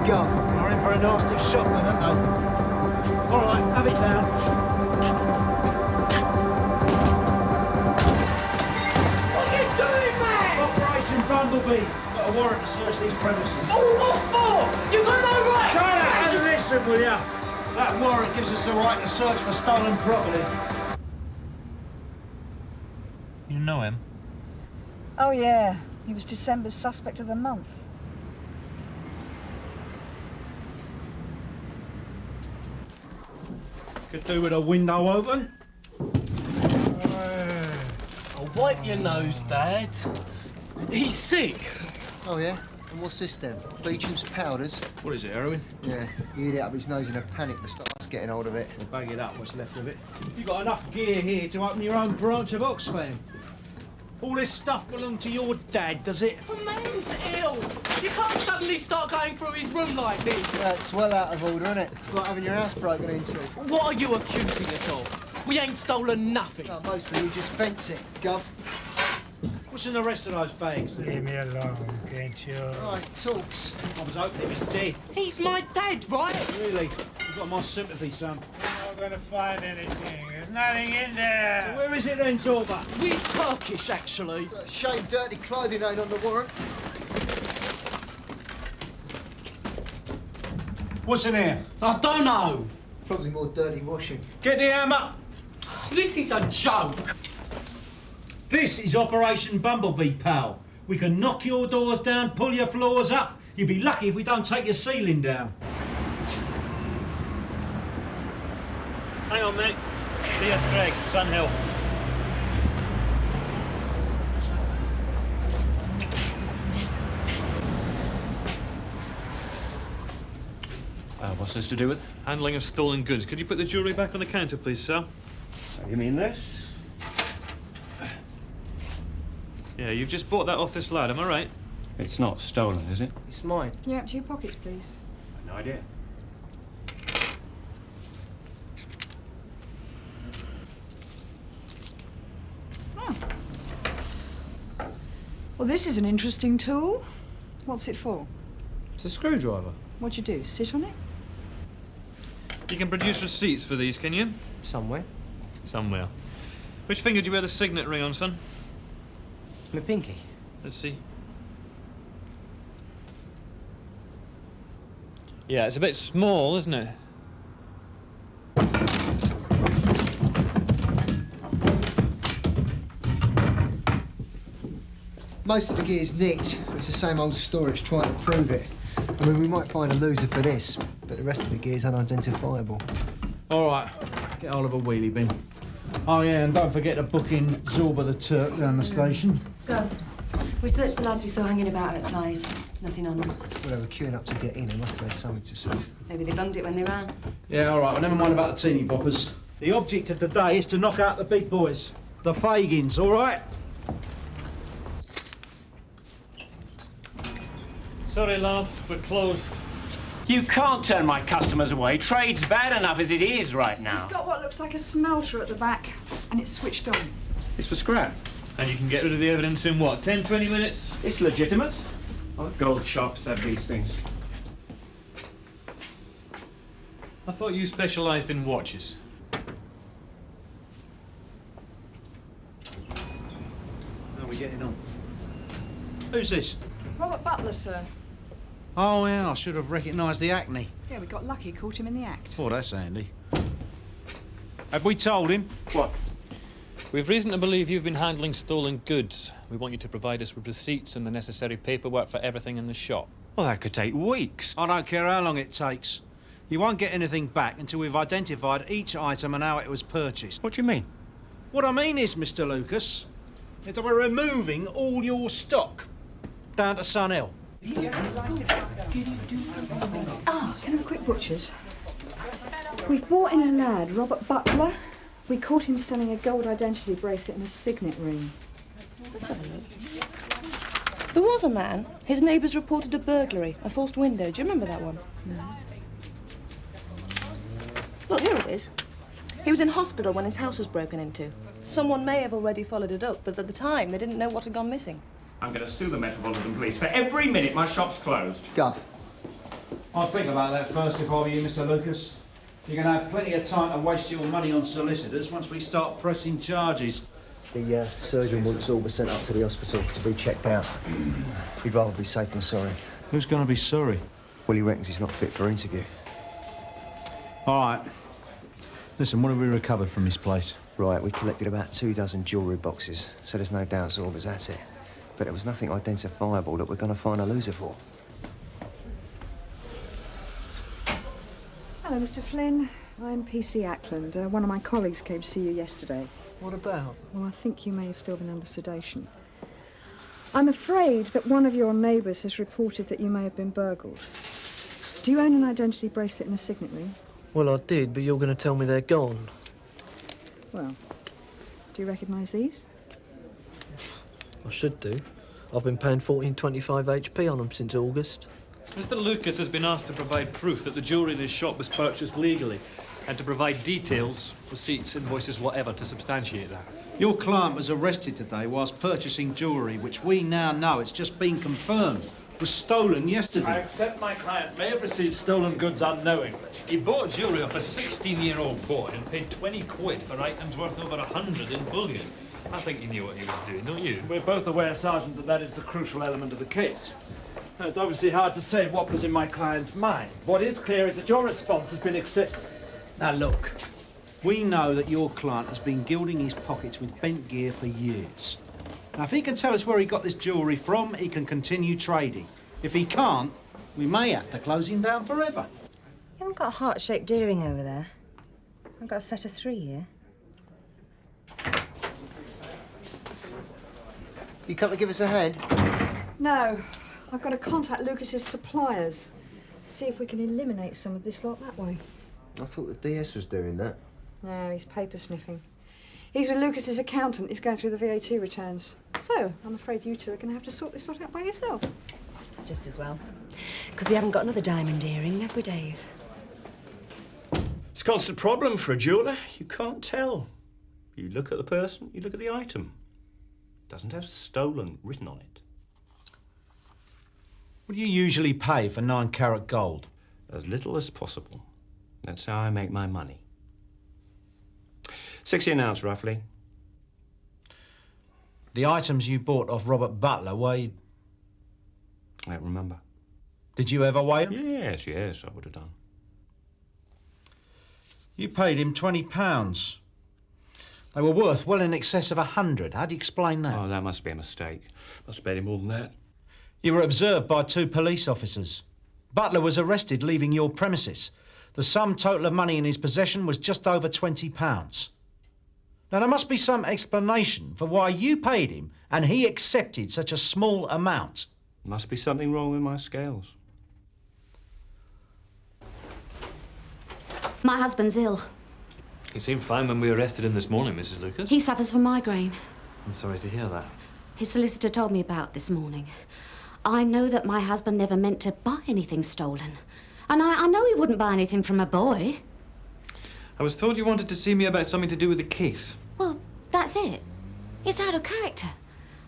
go. You're in for a nasty shock then, aren't they? All right, have it down. What are you doing, man? Operation Bumblebee. Got a warrant to search these premises. Oh, what for? You got no right! Try that and listen, will ya? That warrant gives us the right to search for stolen property. You know him? Oh, yeah. He was December's suspect of the month. Could do with a window open. Oh, wipe your nose, Dad. He's sick. Oh, yeah? And what's this then? Beecham's powders? What is it, heroin? Yeah, he hid it up his nose in a panic to stop us getting hold of it. We'll bag it up, what's left of it. You've got enough gear here to open your own branch of Oxfam. All this stuff belonged to your dad, does it? The man's ill. You can't suddenly start going through his room like this. That's well out of order, isn't it? It's like having your house broken into. What are you accusing us of? We ain't stolen nothing. No, mostly you just fence it, Gov. What's in the rest of those bags? Leave me alone, can't you? Right, talks. I was hoping he was dead. He's my dad, right? Really? You've got my sympathy, son. You're not gonna find anything. There's nothing in there. Where is it then, Zorba? We're Turkish, actually. Shame dirty clothing ain't on the warrant. What's in here? I don't know. Probably more dirty washing. Get the hammer! This is a joke. This is Operation Bumblebee, pal. We can knock your doors down, pull your floors up. You'd be lucky if we don't take your ceiling down. Hang on, mate. D.S. Craig, Sun Hill. What's this to do with? Handling of stolen goods. Could you put the jewellery back on the counter, please, sir? You mean this? Yeah, you've just bought that off this lad, am I right? It's not stolen, is it? It's mine. Can you empty your pockets, please? No idea. Oh. Well, this is an interesting tool. What's it for? It's a screwdriver. What'd you do, sit on it? You can produce receipts for these, can you? Somewhere. Somewhere. Which finger do you wear the signet ring on, son? My pinky. Let's see. Yeah, it's a bit small, isn't it? Most of the gear's nicked. It's the same old story. It's trying to prove it. I mean, we might find a loser for this, but the rest of the gear's unidentifiable. All right, get hold of a wheelie bin. Oh, yeah, and don't forget to book in Zorba the Turk down the station. Go. We searched the lads we saw hanging about outside. Nothing on them. Well, they were queuing up to get in. They must have had something to say. Maybe they bunged it when they ran. Yeah, all right, well, never mind about the teeny boppers. The object of the day is to knock out the big boys, the Fagins, all right? Sorry, love, we're closed. You can't turn my customers away. Trade's bad enough as it is right now. It's got what looks like a smelter at the back, and it's switched on. It's for scrap. And you can get rid of the evidence in what, 10, 20 minutes? It's legitimate. Gold shops have these things. I thought you specialised in watches. How are we getting on? Who's this? Robert Butler, sir. Oh, yeah, I should have recognised the acne. Yeah, we got lucky, caught him in the act. Oh, that's handy. Have we told him? What? We've reason to believe you've been handling stolen goods. We want you to provide us with receipts and the necessary paperwork for everything in the shop. Well, that could take weeks. I don't care how long it takes. You won't get anything back until we've identified each item and how it was purchased. What do you mean? What I mean is, Mr. Lucas, is that we're removing all your stock down to Sun Hill. Can I have a quick butcher's? We've brought in a lad, Robert Butler. We caught him selling a gold identity bracelet and a signet ring. Let's have a look. There was a man. His neighbours reported a burglary, a forced window. Do you remember that one? No. Look, here it is. He was in hospital when his house was broken into. Someone may have already followed it up, but at the time they didn't know what had gone missing. I'm going to sue the Metropolitan Police for every minute my shop's closed. Guff, I'd think about that first if I were you, Mr. Lucas. You're going to have plenty of time to waste your money on solicitors once we start pressing charges. The surgeon wants Zorba sent up to the hospital to be checked out. He'd rather be safe than sorry. Who's going to be sorry? Well, he reckons he's not fit for interview. All right. Listen, what have we recovered from this place? Right, we collected about 24 jewellery boxes, so there's no doubt Zorba's at it. But there was nothing identifiable that we're going to find a loser for. Hello, Mr. Flynn. I'm PC Ackland. One of my colleagues came to see you yesterday. What about? Well, I think you may have still been under sedation. I'm afraid that one of your neighbours has reported that you may have been burgled. Do you own an identity bracelet and a signet ring? Well, I did, but you're going to tell me they're gone. Well, do you recognise these? I should do. I've been paying 14.25 HP on them since August. Mr. Lucas has been asked to provide proof that the jewellery in his shop was purchased legally and to provide details, receipts, invoices, whatever, to substantiate that. Your client was arrested today whilst purchasing jewellery, which we now know, it's just been confirmed, was stolen I yesterday. accept my client may have received stolen goods unknowingly. He bought jewellery off a 16-year-old boy and paid 20 quid for items worth over 100 in bullion. I think he knew what he was doing, don't you? We're both aware, Sergeant, that that is the crucial element of the case. It's obviously hard to say what was in my client's mind. What is clear is that your response has been excessive. Now look, we know that your client has been gilding his pockets with bent gear for years. Now if he can tell us where he got this jewellery from, he can continue trading. If he can't, we may have to close him down forever. You haven't got a heart-shaped earring over there. I've got a set of 3 here. You come to give us a hand? No. I've got to contact Lucas's suppliers. See if we can eliminate some of this lot that way. I thought the DS was doing that. No, he's paper sniffing. He's with Lucas's accountant. He's going through the VAT returns. So, I'm afraid you two are going to have to sort this lot out by yourselves. It's just as well. Because we haven't got another diamond earring, have we, Dave? It's a constant problem for a jeweller. You can't tell. You look at the person, you look at the item. It doesn't have stolen written on it. What do you usually pay for 9-carat gold? As little as possible. That's how I make my money. 60 an ounce, roughly. The items you bought off Robert Butler weighed... I don't remember. Did you ever weigh them? Yes, I would have done. You paid him £20. They were worth well in excess of 100. How do you explain that? Oh, that must be a mistake. Must have paid him more than that. You were observed by 2 police officers. Butler was arrested leaving your premises. The sum total of money in his possession was just over £20. Now, there must be some explanation for why you paid him and he accepted such a small amount. Must be something wrong with my scales. My husband's ill. He seemed fine when we arrested him this morning, Mrs. Lucas. He suffers from migraine. I'm sorry to hear that. His solicitor told me about this morning. I know that my husband never meant to buy anything stolen. And I know he wouldn't buy anything from a boy. I was told you wanted to see me about something to do with the case. Well, that's it. It's out of character.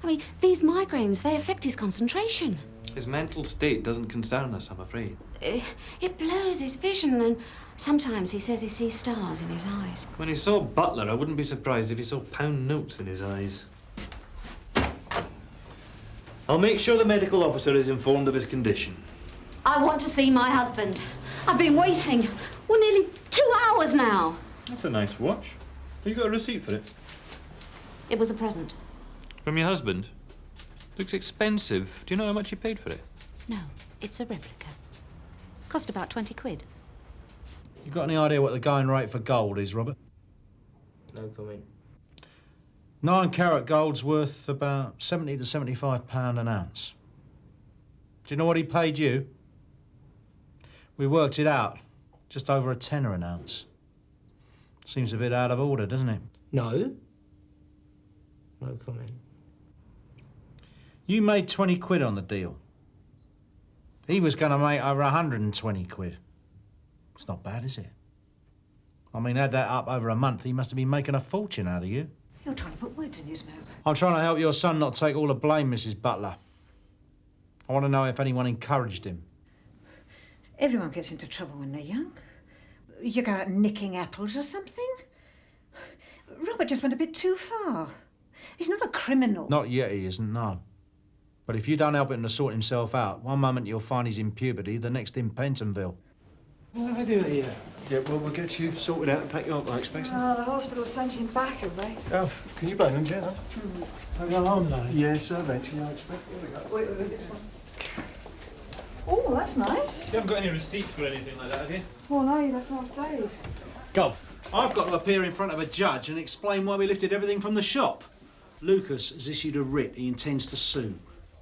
I mean, these migraines, they affect his concentration. His mental state doesn't concern us, I'm afraid. It blurs his vision, and sometimes he says he sees stars in his eyes. When he saw Butler, I wouldn't be surprised if he saw pound notes in his eyes. I'll make sure the medical officer is informed of his condition. I want to see my husband. I've been waiting. Well, nearly 2 hours now. That's a nice watch. Have you got a receipt for it? It was a present. From your husband? Looks expensive. Do you know how much you paid for it? No, it's a replica. Cost about 20 quid. You got any idea what the going rate for gold is, Robert? No comment. 9-carat gold's worth about £70 to £75 an ounce. Do you know what he paid you? We worked it out. Just over a tenner an ounce. Seems a bit out of order, doesn't it? No. No comment. You made 20 quid on the deal. He was going to make over 120 quid. It's not bad, is it? I mean, add that up over a month, he must have been making a fortune out of you. You're trying to put words in his mouth. I'm trying to help your son not take all the blame, Mrs. Butler. I want to know if anyone encouraged him. Everyone gets into trouble when they're young. You go out nicking apples or something. Robert just went a bit too far. He's not a criminal. Not yet, he isn't, no. But if you don't help him to sort himself out, one moment you'll find he's in puberty, the next in Pentonville. What do I do here? Yeah, well, we'll get you sorted out and pack you up, I expect. Oh, the hospital sent him back, have they? Oh, can you blame them, Jenna? I go home now. Yes, eventually, I expect. Here we go. Wait, this one. Oh, that's nice. You haven't got any receipts for anything like that, have you? Oh, no, you left ask Dave. Gov. I've got to appear in front of a judge and explain why we lifted everything from the shop. Lucas has issued a writ he intends to sue.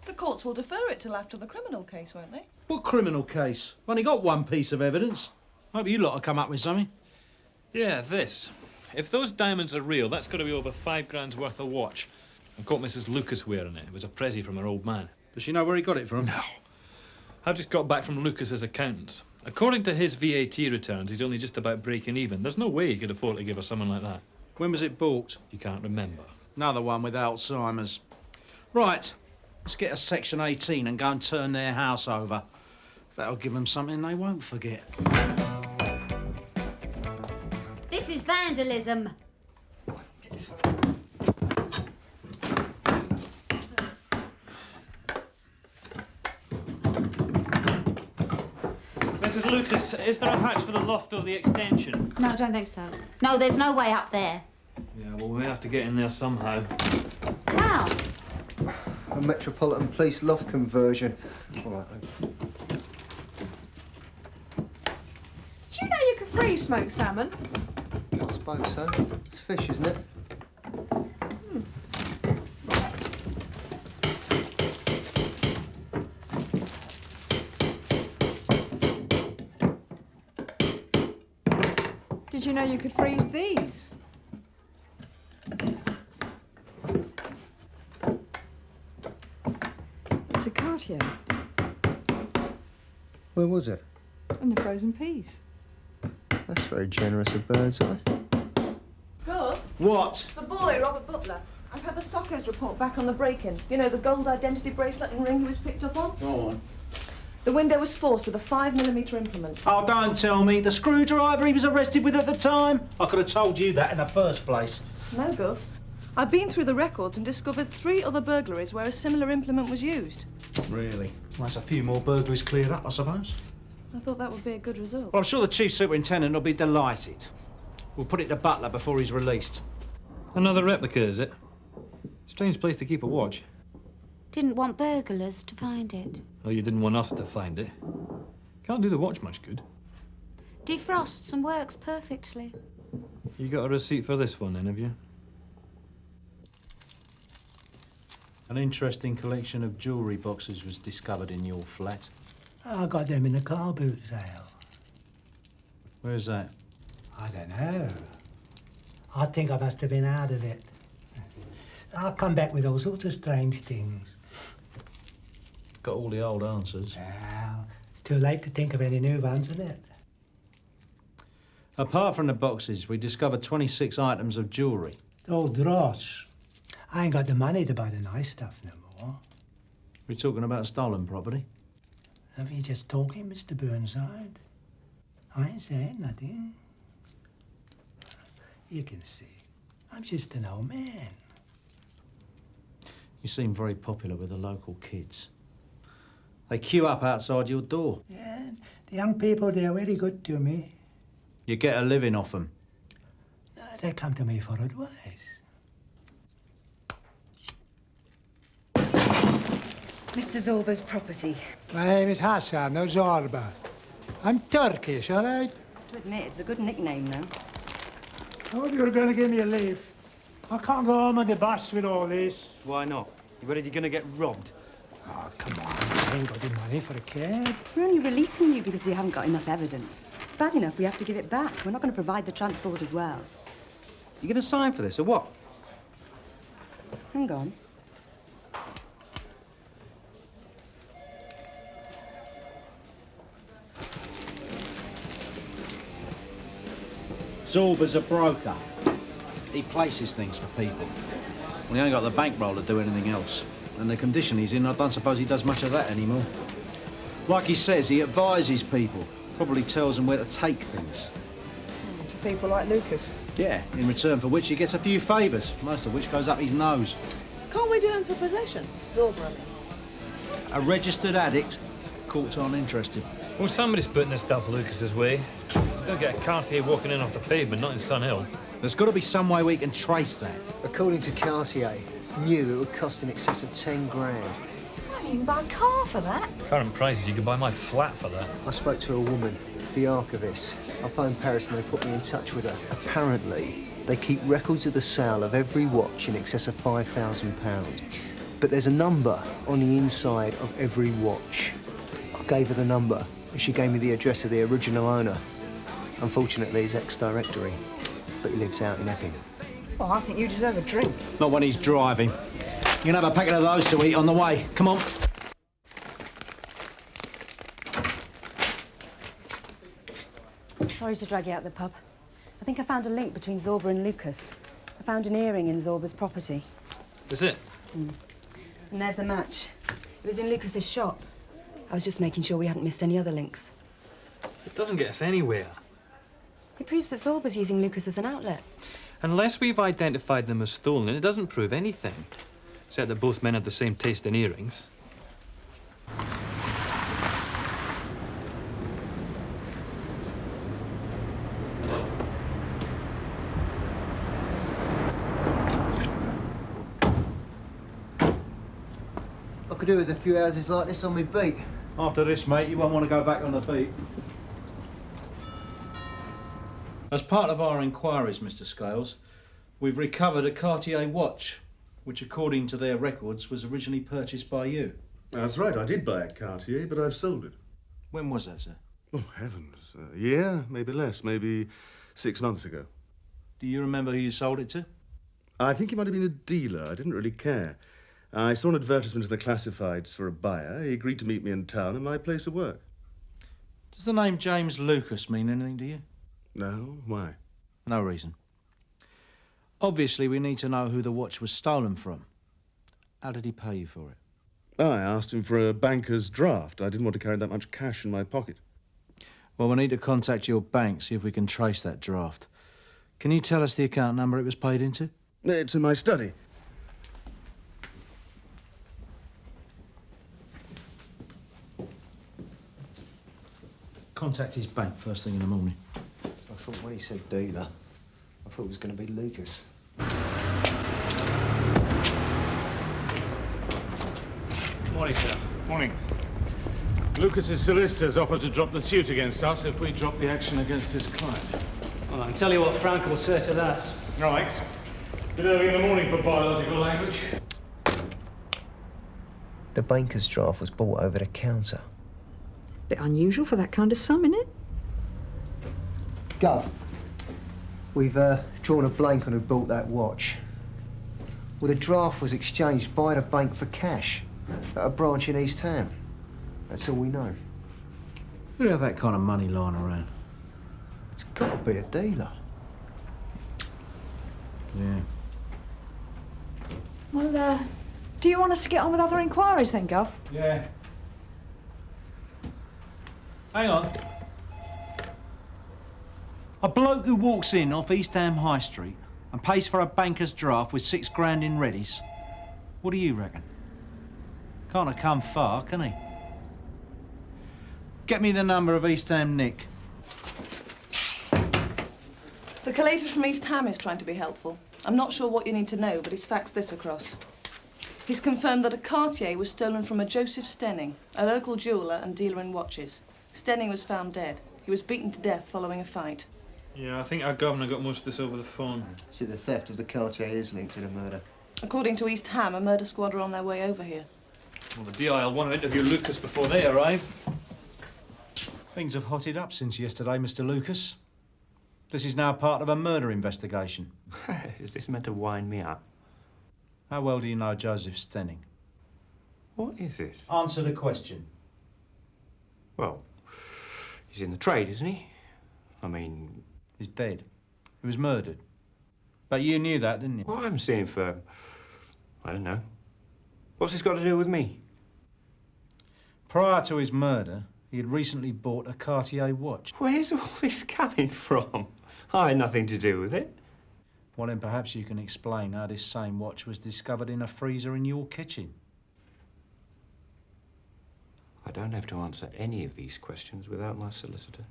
The courts will defer it till after the criminal case, won't they? What criminal case? I've only got one piece of evidence. Maybe you lot will come up with something. Yeah, this. If those diamonds are real, that's got to be over £5 worth of watch. I've got Mrs. Lucas wearing it. It was a pressie from her old man. Does she know where he got it from? No. I've just got back from Lucas's accountants. According to his VAT returns, he's only just about breaking even. There's no way he could afford to give her someone like that. When was it bought? You can't remember. Another one with Alzheimer's. Right, let's get a Section 18 and go and turn their house over. That'll give them something they won't forget. This is vandalism. Mrs. Lucas, is there a hatch for the loft or the extension? No, I don't think so. No, there's no way up there. Yeah, well, we have to get in there somehow. How? A Metropolitan Police loft conversion. All right. Do you know you can freeze smoked salmon? I suppose so. It's fish, isn't it? Did you know you could freeze these? It's a Cartier Where was it? and the frozen peas. That's very generous of Burnside. Gov? What? The boy, Robert Butler. I've had the Sockos report back on the break-in. You know, the gold identity bracelet and ring he was picked up on? Go on. The window was forced with a 5mm implement. Oh, don't tell me. The screwdriver he was arrested with at the time? I could have told you that in the first place. No, Gov. I've been through the records and discovered 3 other burglaries where a similar implement was used. Really? Well, that's a few more burglaries cleared up, I suppose. I thought that would be a good result. Well, I'm sure the Chief Superintendent will be delighted. We'll put it to Butler before he's released. Another replica, is it? Strange place to keep a watch. Didn't want burglars to find it. Oh, you didn't want us to find it. Can't do the watch much good. Defrosts and works perfectly. You got a receipt for this one, then, have you? An interesting collection of jewellery boxes was discovered in your flat. I got them in the car boot sale. Where's that? I don't know. I think I must have been out of it. I'll come back with all sorts of strange things. Got all the old answers. Well, it's too late to think of any new ones, isn't it? Apart from the boxes, we discovered 26 items of jewellery. Oh, dross. I ain't got the money to buy the nice stuff no more. We're talking about stolen property. Are you just talking, Mr. Burnside? I ain't saying nothing. You can see, I'm just an old man. You seem very popular with the local kids. They queue up outside your door. Yeah, the young people, they're very good to me. You get a living off them. They come to me for advice. Mr. Zorba's property. My name is Hassan, no Zorba. I'm Turkish, all right? To admit, it's a good nickname, though. I hope you're going to give me a leave. I can't go home on the bus with all this. Why not? You worried you're going to get robbed? Oh, come on. I ain't got the money for a cab. We're only releasing you because we haven't got enough evidence. It's bad enough we have to give it back. We're not going to provide the transport as well. You going to sign for this, or what? Hang on. Zorba's a broker. He places things for people. Well, he ain't got the bankroll to do anything else. And the condition he's in, I don't suppose he does much of that anymore. Like he says, he advises people. Probably tells them where to take things. To people like Lucas. Yeah, in return for which he gets a few favours, most of which goes up his nose. Can't we do him for possession? Zorba, I mean. A registered addict. Courts aren't interested. Well, somebody's putting this stuff Lucas's way. Don't get a Cartier walking in off the pavement, not in Sun Hill. There's got to be some way we can trace that. According to Cartier, new it would cost in excess of 10 grand. You can buy a car for that. Current prices, you can buy my flat for that. I spoke to a woman, the archivist. I phoned Pearce and they put me in touch with her. Apparently, they keep records of the sale of every watch in excess of £5,000. But there's a number on the inside of every watch. I gave her the number and she gave me the address of the original owner. Unfortunately, he's ex-directory, but he lives out in Epping. Well, I think you deserve a drink. Not when he's driving. You can have a packet of those to eat on the way. Come on. Sorry to drag you out the pub. I think I found a link between Zorba and Lucas. I found an earring in Zorba's property. Is it? And there's the match. It was in Lucas's shop. I was just making sure we hadn't missed any other links. It doesn't get us anywhere. It proves that Zorba's using Lucas as an outlet. Unless we've identified them as stolen, it doesn't prove anything. Except that both men have the same taste in earrings. I could do with a few houses like this on my beat. After this, mate, you won't want to go back on the beat. As part of our inquiries, Mr. Scales, we've recovered a Cartier watch, which, according to their records, was originally purchased by you. That's right, I did buy a Cartier, but I've sold it. When was that, sir? Oh, heavens. A year, maybe less, maybe 6 months ago. Do you remember who you sold it to? I think he might have been a dealer. I didn't really care. I saw an advertisement in the classifieds for a buyer. He agreed to meet me in town in my place of work. Does the name James Lucas mean anything to you? No, why? No reason. Obviously, we need to know who the watch was stolen from. How did he pay you for it? I asked him for a banker's draft. I didn't want to carry that much cash in my pocket. Well, we need to contact your bank, see if we can trace that draft. Can you tell us the account number it was paid into? It's in my study. Contact his bank first thing in the morning. I thought when he said dealer, I thought it was going to be Lucas. Morning, sir. Morning. Lucas's solicitors offered to drop the suit against us if we drop the action against his client. Well, I can tell you what Frank will say to that. Right. Bit early in the morning for biological language. The banker's draft was bought over the counter. Bit unusual for that kind of sum, innit? Gov, we've drawn a blank on who bought that watch. Well, the draft was exchanged by the bank for cash at a branch in East Ham. That's all we know. Who'd have that kind of money lying around? It's got to be a dealer. Yeah. Well, do you want us to get on with other inquiries then, Gov? Yeah. Hang on. A bloke who walks in off East Ham High Street and pays for a banker's draft with 6 grand in readies. What do you reckon? Can't have come far, can he? Get me the number of East Ham Nick. The collator from East Ham is trying to be helpful. I'm not sure what you need to know, but he's faxed this across. He's confirmed that a Cartier was stolen from a Joseph Stenning, a local jeweller and dealer in watches. Stenning was found dead. He was beaten to death following a fight. Yeah, I think our governor got most of this over the phone. So the theft of the Cartier is linked to the murder. According to East Ham, a murder squad are on their way over here. Well, the DIL want to interview Lucas before they arrive. Things have hotted up since yesterday, Mr. Lucas. This is now part of a murder investigation. Is this meant to wind me up? How well do you know Joseph Stenning? What is this? Answer the question. Well, he's in the trade, isn't he? I mean... He's dead. He was murdered. But you knew that, didn't you? Well, I'm seeing for... I don't know. What's this got to do with me? Prior to his murder, he had recently bought a Cartier watch. Where's all this coming from? I had nothing to do with it. Well, then perhaps you can explain how this same watch was discovered in a freezer in your kitchen. I don't have to answer any of these questions without my solicitor.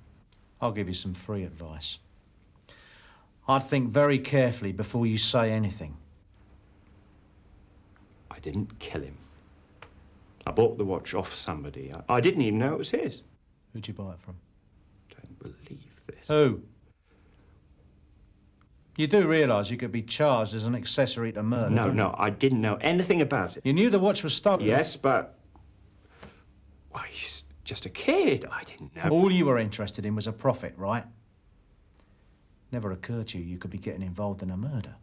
I'll give you some free advice. I'd think very carefully before you say anything. I didn't kill him. I bought the watch off somebody. I didn't even know it was his. Who'd you buy it from? Don't believe this. Who? You do realise you could be charged as an accessory to murder, don't you? No, I didn't know anything about it. You knew the watch was stolen? Yes, but... Well, he's just a kid. I didn't know. All you were interested in was a profit, right? Never occurred to you you could be getting involved in a murder.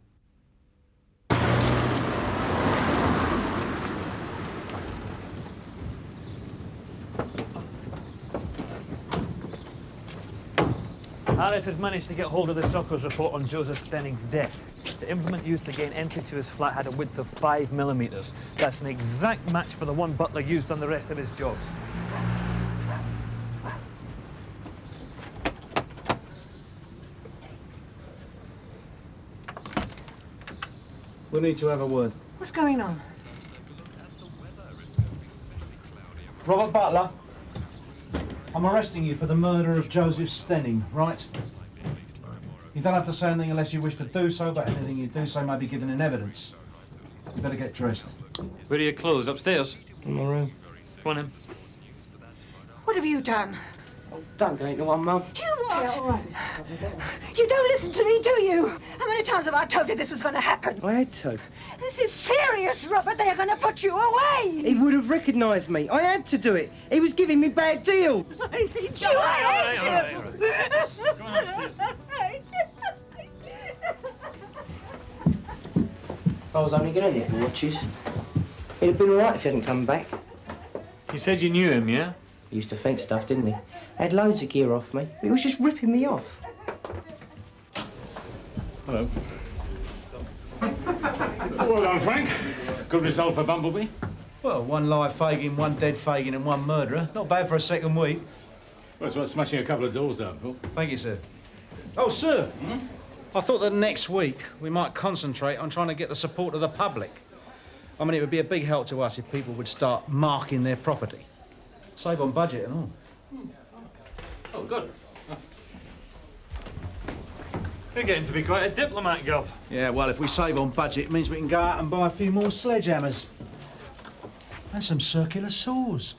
Alice has managed to get hold of the Suckers report on Joseph Stenning's death. The implement used to gain entry to his flat had a width of 5 millimetres. That's an exact match for the one Butler used on the rest of his jobs. We need to have a word. What's going on? Robert Butler, I'm arresting you for the murder of Joseph Stenning, right? You don't have to say anything unless you wish to do so, but anything you do say may be given in evidence. You better get dressed. Where are your clothes? Upstairs? In my room. Go on in. What have you done? Oh, don't go into one, Mum. You what? Yeah, all right, Mr. Conway, you don't listen to me, do you? How many times have I told you this was going to happen? I had to. This is serious, Robert. They're going to put you away. He would have recognised me. I had to do it. He was giving me bad deals. I hate you. I was only going to nick the watches. He'd have been all right if he hadn't come back. You said you knew him, yeah? He used to fake stuff, didn't he? Had loads of gear off me. He was just ripping me off. Hello. Well done, Frank. Good result for Bumblebee. Well, one live Fagin, one dead Fagin and one murderer. Not bad for a second week. Well, it's worth smashing a couple of doors down for. Thank you, sir. Oh, sir. I thought that next week we might concentrate on trying to get the support of the public. I mean, it would be a big help to us if people would start marking their property. Save on budget and all. Oh, good. You're getting to be quite a diplomat, Gov. Yeah, well, if we save on budget, it means we can go out and buy a few more sledgehammers. And some circular saws.